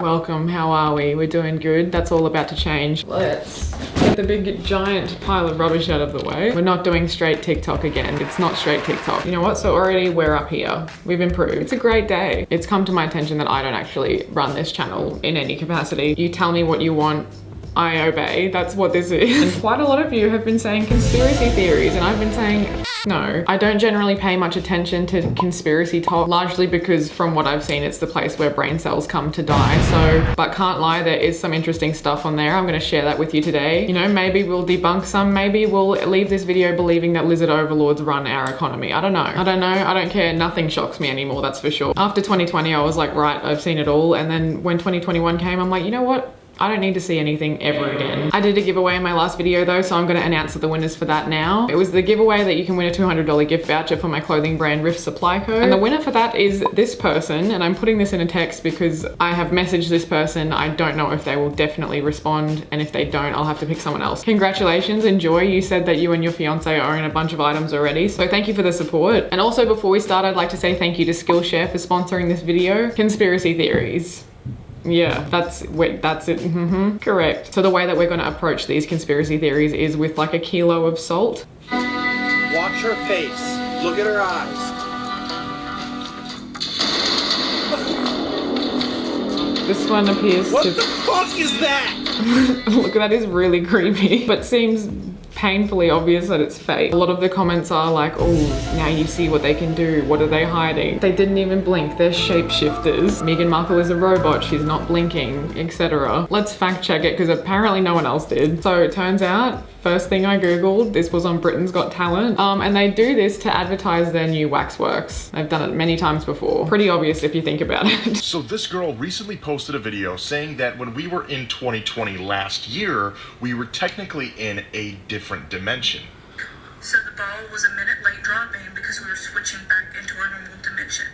Welcome, how are we? We're doing good. That's all about to change. Let's get the big giant pile of rubbish out of the way. We're not doing Straight Tik Tok again. It's not Straight Tik Tok. You know what? So already we're up here. We've improved. It's a great day. It's come to my attention that I don't actually run this channel in any capacity. You tell me what you want, I obey. That's what this is. And quite a lot of you have been saying conspiracy theories, and I've been saying no. I don't generally pay much attention to conspiracy talk, largely because from what I've seen, it's the place where brain cells come to die. So, but can't lie, there is some interesting stuff on there. I'm gonna share that with you today. You know, maybe we'll debunk some, maybe we'll leave this video believing that lizard overlords run our economy. I don't know. I don't care. Nothing shocks me anymore, that's for sure. After 2020, I was like, right, I've seen it all. And then when 2021 came, I'm like, you know what? I don't need to see anything ever again. I did a giveaway in my last video though, so I'm gonna announce the winners for that now. It was the giveaway that you can win a $200 gift voucher for my clothing brand Rift Supply Co. And the winner for that is this person, and I'm putting this in a text because I have messaged this person. I don't know if they will definitely respond, and if they don't, I'll have to pick someone else. Congratulations, enjoy. You said that you and your fiance own a bunch of items already, so thank you for the support. And also before we start, I'd like to say thank you to Skillshare for sponsoring this video. Conspiracy theories. Yeah, that's it. Correct. So the way that we're going to approach these conspiracy theories is with like a kilo of salt. Watch her face. Look at her eyes. This one appears What the fuck is that? Look, that is really creepy, but seems painfully obvious that it's fake. A lot of the comments are like, oh, now you see what they can do. What are they hiding? They didn't even blink. They're shapeshifters. Meghan Markle is a robot. She's not blinking, etc. Let's fact check it because apparently no one else did. So it turns out, first thing I Googled, this was on Britain's Got Talent. And they do this to advertise their new waxworks. They've done it many times before. Pretty obvious if you think about it. So this girl recently posted a video saying that when we were in 2020 last year, we were technically in a different dimension. So the ball was a minute late dropping because we were switching back into our normal dimension.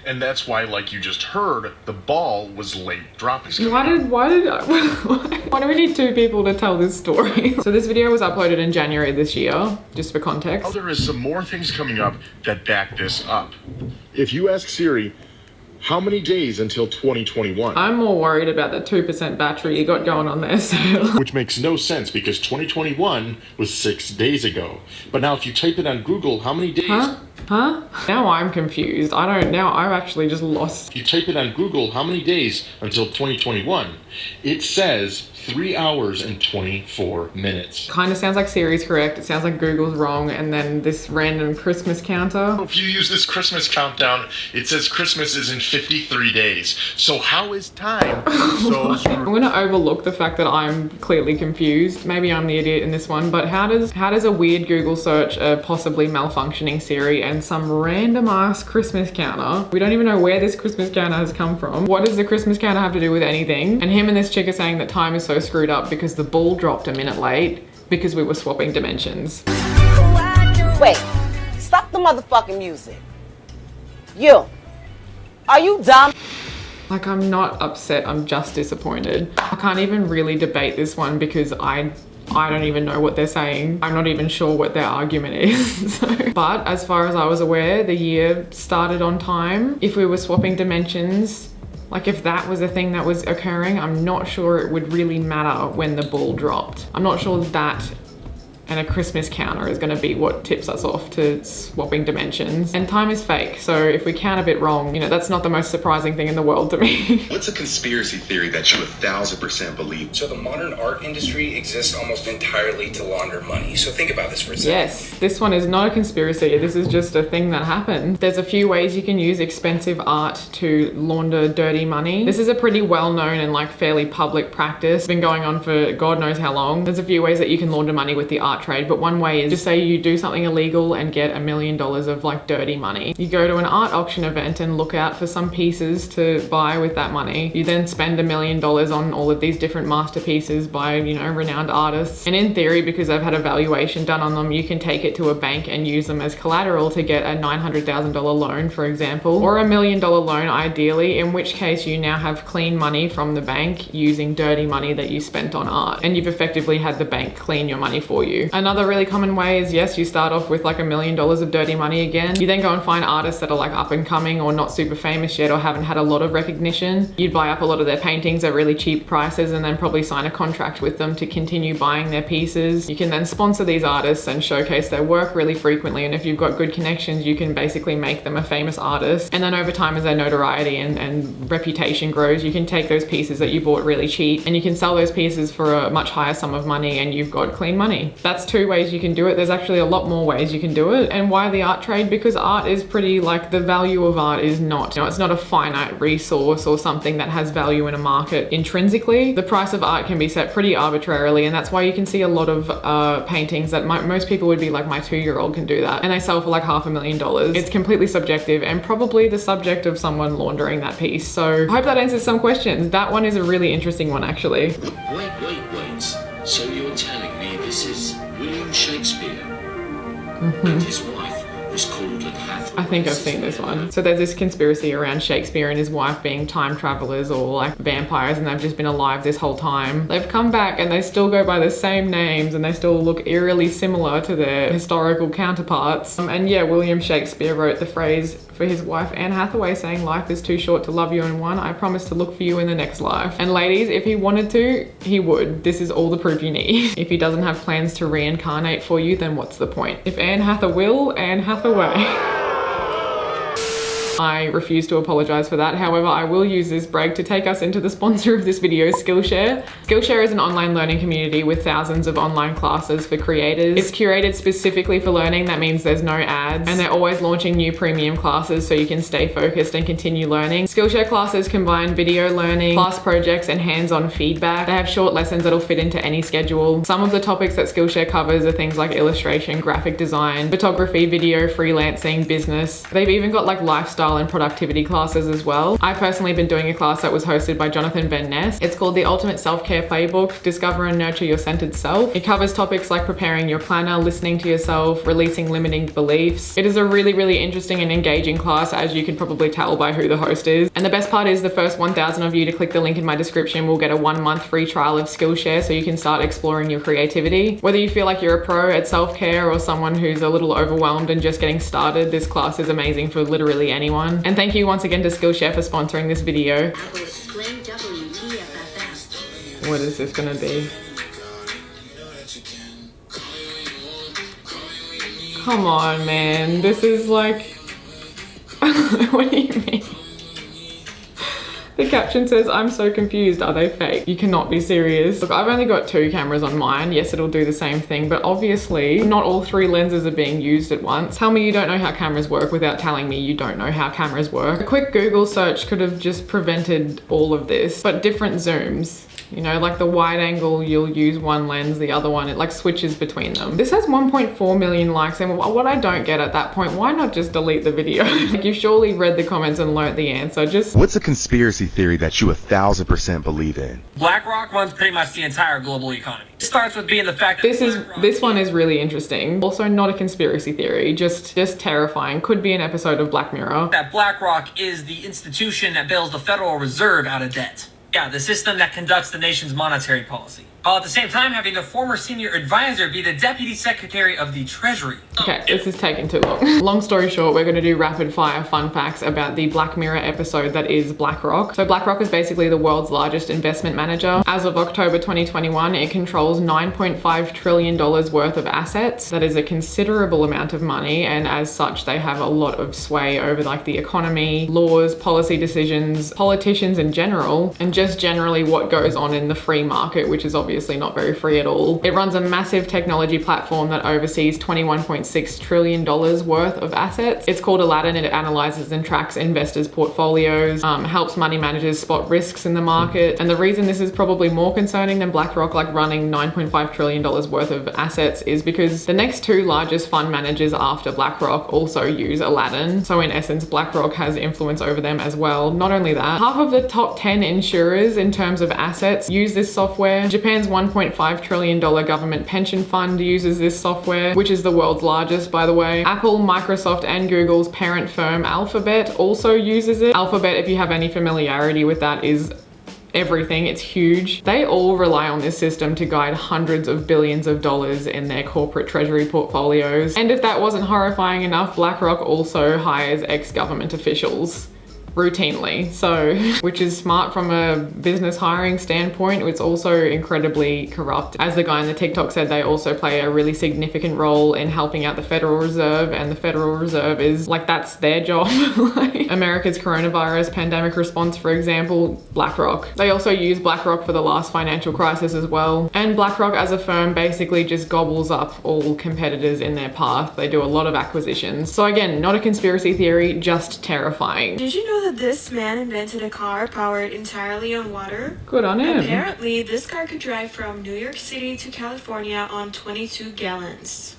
And that's why, like you just heard, the ball was late dropping. Why do we need two people to tell this story? So this video was uploaded in January this year, just for context. Oh, there is some more things coming up that back this up. If you ask Siri, how many days until 2021? I'm more worried about the 2% battery you got going on there, so. Which makes no sense because 2021 was 6 days ago. But now if you type it on Google, how many days? Huh? Now I'm confused. Now I've actually just lost. If you type it on Google, how many days until 2021? It says 3 hours and 24 minutes. Kind of sounds like Siri's correct. It sounds like Google's wrong. And then this random Christmas counter. If you use this Christmas countdown, it says Christmas is in 53 days. So how is time? I'm gonna overlook the fact that I'm clearly confused. Maybe I'm the idiot in this one, but how does a weird Google search a possibly malfunctioning Siri and some random ass Christmas counter? We don't even know where this Christmas counter has come from. What does the Christmas counter have to do with anything? And him and this chick are saying that time is so screwed up because the ball dropped a minute late because we were swapping dimensions. Wait, stop the motherfucking music. You, are you dumb? Like, I'm not upset, I'm just disappointed. I can't even really debate this one because I don't even know what they're saying. I'm not even sure what their argument is. But as far as I was aware, the year started on time. If we were swapping dimensions, like if that was a thing that was occurring, I'm not sure it would really matter when the ball dropped. I'm not sure that and a Christmas counter is gonna be what tips us off to swapping dimensions. And time is fake, so if we count a bit wrong, you know, that's not the most surprising thing in the world to me. What's a conspiracy theory that you 1000% believe? So the modern art industry exists almost entirely to launder money. So think about this for a second. Yes, this one is not a conspiracy. This is just a thing that happened. There's a few ways you can use expensive art to launder dirty money. This is a pretty well-known and like fairly public practice. It's been going on for God knows how long. There's a few ways that you can launder money with the art trade, but one way is just say you do something illegal and get $1 million of like dirty money. You go to an art auction event and look out for some pieces to buy with that money. You then spend $1 million on all of these different masterpieces by, you know, renowned artists. And in theory, because they've had a valuation done on them, you can take it to a bank and use them as collateral to get a $900,000 loan, for example, or $1 million loan ideally, in which case you now have clean money from the bank using dirty money that you spent on art. And you've effectively had the bank clean your money for you. you. Another really common way is, yes, you start off with like $1 million of dirty money again. You then go and find artists that are like up and coming or not super famous yet or haven't had a lot of recognition. You'd buy up a lot of their paintings at really cheap prices and then probably sign a contract with them to continue buying their pieces. You can then sponsor these artists and showcase their work really frequently, and if you've got good connections, you can basically make them a famous artist. And then over time, as their notoriety and reputation grows, you can take those pieces that you bought really cheap and you can sell those pieces for a much higher sum of money, and you've got clean money. That's 2 ways you can do it. There's actually a lot more ways you can do it. And why the art trade? Because art is pretty, like, the value of art is not, it's not a finite resource or something that has value in a market intrinsically. The price of art can be set pretty arbitrarily, and that's why you can see a lot of paintings that most people would be like, my 2-year-old can do that, and they sell for like $500,000. It's completely subjective and probably the subject of someone laundering that piece. So I hope that answers some questions. That one is a really interesting one, actually. Wait. So you're telling me this is William Shakespeare and his wife was called Anne Hathaway? I think I've seen this one. So there's this conspiracy around Shakespeare and his wife being time travelers or like vampires, and they've just been alive this whole time. They've come back and they still go by the same names and they still look eerily similar to their historical counterparts. And yeah, William Shakespeare wrote the phrase for his wife Anne Hathaway, saying, "Life is too short to love you in one. I promise to look for you in the next life." And ladies, if he wanted to, he would. This is all the proof you need. If he doesn't have plans to reincarnate for you, then what's the point? If Anne Hathaway will, Anne Hathaway. I refuse to apologize for that. However, I will use this break to take us into the sponsor of this video, Skillshare. Skillshare is an online learning community with thousands of online classes for creators. It's curated specifically for learning. That means there's no ads, and they're always launching new premium classes so you can stay focused and continue learning. Skillshare classes combine video learning, class projects, and hands-on feedback. They have short lessons that'll fit into any schedule. Some of the topics that Skillshare covers are things like illustration, graphic design, photography, video, freelancing, business. They've even got like lifestyle and productivity classes as well. I've personally been doing a class that was hosted by Jonathan Van Ness. It's called The Ultimate Self-Care Playbook, Discover and Nurture Your Centered Self. It covers topics like preparing your planner, listening to yourself, releasing limiting beliefs. It is a really, really interesting and engaging class, as you can probably tell by who the host is. And the best part is the first 1,000 of you to click the link in my description will get a 1-month free trial of Skillshare so you can start exploring your creativity. Whether you feel like you're a pro at self-care or someone who's a little overwhelmed and just getting started, this class is amazing for literally anyone. And thank you once again to Skillshare for sponsoring this video. What is this gonna be? Come on, man. This is like... What do you mean? The caption says, "I'm so confused, are they fake?" You cannot be serious. Look, I've only got 2 cameras on mine. Yes, it'll do the same thing, but obviously not all 3 lenses are being used at once. Tell me you don't know how cameras work without telling me you don't know how cameras work. A quick Google search could have just prevented all of this, but different zooms. You know, like the wide angle, you'll use one lens, the other one, it like switches between them. This has 1.4 million likes, and what I don't get at that point, why not just delete the video? Like, you've surely read the comments and learnt the answer. Just... What's a conspiracy theory that you 1,000% believe in? BlackRock runs pretty much the entire global economy. It starts with being the fact that this one is really interesting. Also not a conspiracy theory, just terrifying. Could be an episode of Black Mirror. That BlackRock is the institution that bails the Federal Reserve out of debt. Yeah, the system that conducts the nation's monetary policy. While at the same time having the former senior advisor be the Deputy Secretary of the Treasury. Okay, this is taking too long. Long story short, we're gonna do rapid fire fun facts about the Black Mirror episode that is BlackRock. So BlackRock is basically the world's largest investment manager. As of October 2021, it controls $9.5 trillion worth of assets. That is a considerable amount of money, and as such, they have a lot of sway over like the economy, laws, policy decisions, politicians in general, and just generally what goes on in the free market, which is obviously not very free at all. It runs a massive technology platform that oversees $21.6 trillion worth of assets. It's called Aladdin. It analyzes and tracks investors' portfolios, helps money managers spot risks in the market. And the reason this is probably more concerning than BlackRock, like running $9.5 trillion worth of assets, is because the next 2 largest fund managers after BlackRock also use Aladdin. So in essence, BlackRock has influence over them as well. Not only that, half of the top 10 insurers in terms of assets use this software. Japan's $1.5 trillion government pension fund uses this software, which is the world's largest, by the way. Apple, Microsoft, and Google's parent firm Alphabet also uses it. Alphabet, if you have any familiarity with that, is everything. It's huge. They all rely on this system to guide hundreds of billions of dollars in their corporate treasury portfolios. And if that wasn't horrifying enough, BlackRock also hires ex-government officials routinely, so which is smart from a business hiring standpoint. It's also incredibly corrupt. As the guy in the TikTok said, they also play a really significant role in helping out the Federal Reserve, and the Federal Reserve is like, that's their job. Like America's coronavirus pandemic response, for example, BlackRock. They also use BlackRock for the last financial crisis as well. And BlackRock as a firm basically just gobbles up all competitors in their path. They do a lot of acquisitions. So again, not a conspiracy theory, just terrifying. Did you know that this man invented a car powered entirely on water? Good on him. Apparently, this car could drive from New York City to California on 22 gallons.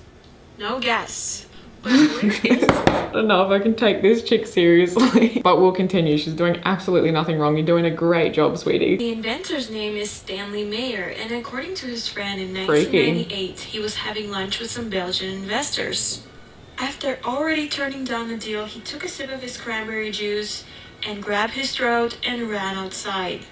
No gas. I don't know if I can take this chick seriously. But we'll continue. She's doing absolutely nothing wrong. You're doing a great job, sweetie. The inventor's name is Stanley Mayer, and according to his friend in 1998, he was having lunch with some Belgian investors. After already turning down the deal, he took a sip of his cranberry juice and grabbed his throat and ran outside.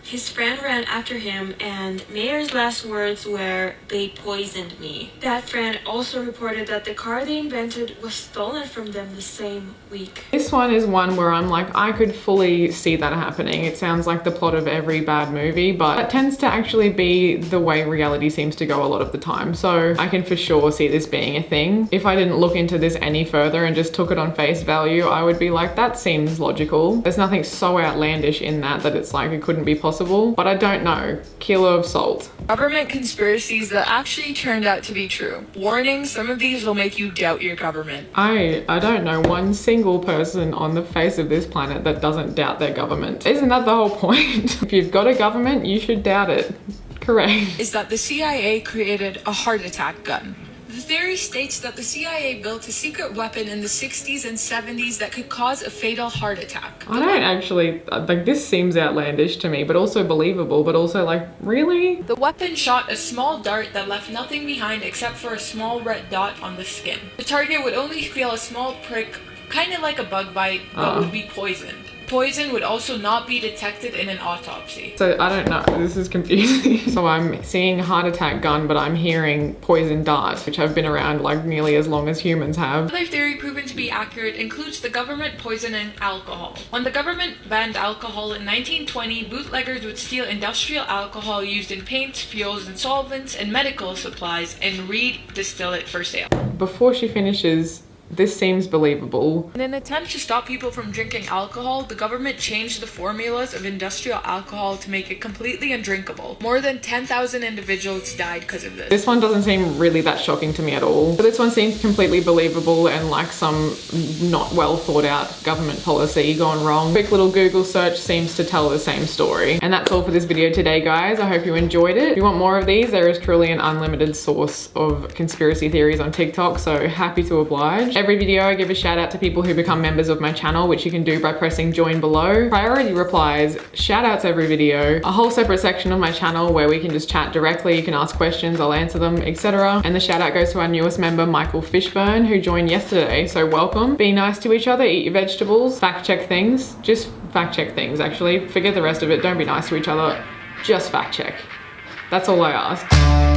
His friend ran after him, and Mayer's last words were, "They poisoned me." That friend also reported that the car they invented was stolen from them the same week. This one is one where I'm like, I could fully see that happening. It sounds like the plot of every bad movie, but it tends to actually be the way reality seems to go a lot of the time. So I can for sure see this being a thing. If I didn't look into this any further and just took it on face value, I would be like, that seems logical. There's nothing so outlandish in that it's like it couldn't be possible. But I don't know. Kilo of salt. Government conspiracies that actually turned out to be true. Warning, some of these will make you doubt your government. I don't know one single person on the face of this planet that doesn't doubt their government. Isn't that the whole point? If you've got a government, you should doubt it. Correct. Is that the CIA created a heart attack gun. The theory states that the CIA built a secret weapon in the 60s and 70s that could cause a fatal heart attack. I don't actually, like, this seems outlandish to me, but also believable, but also like, really? The weapon shot a small dart that left nothing behind except for a small red dot on the skin. The target would only feel a small prick, kind of like a bug bite, but would be poisoned. Poison would also not be detected in an autopsy. So I don't know, this is confusing. So I'm seeing heart attack gun, but I'm hearing poison dart, which have been around like nearly as long as humans have. Another theory proven to be accurate includes the government poisoning alcohol. When the government banned alcohol in 1920, bootleggers would steal industrial alcohol used in paints, fuels, and solvents, and medical supplies, and re-distill it for sale. Before she finishes, this seems believable. In an attempt to stop people from drinking alcohol, the government changed the formulas of industrial alcohol to make it completely undrinkable. More than 10,000 individuals died because of this. This one doesn't seem really that shocking to me at all. But this one seems completely believable and like some not well thought out government policy gone wrong. Quick little Google search seems to tell the same story. And that's all for this video today, guys. I hope you enjoyed it. If you want more of these, there is truly an unlimited source of conspiracy theories on TikTok, so happy to oblige. Every video I give a shout out to people who become members of my channel, which you can do by pressing join below. Priority replies, shout outs every video, a whole separate section of my channel where we can just chat directly, you can ask questions, I'll answer them, etc. And the shout out goes to our newest member, Michael Fishburne, who joined yesterday, so welcome. Be nice to each other, eat your vegetables, fact check things, just fact check things actually. Forget the rest of it, don't be nice to each other, just fact check. That's all I ask.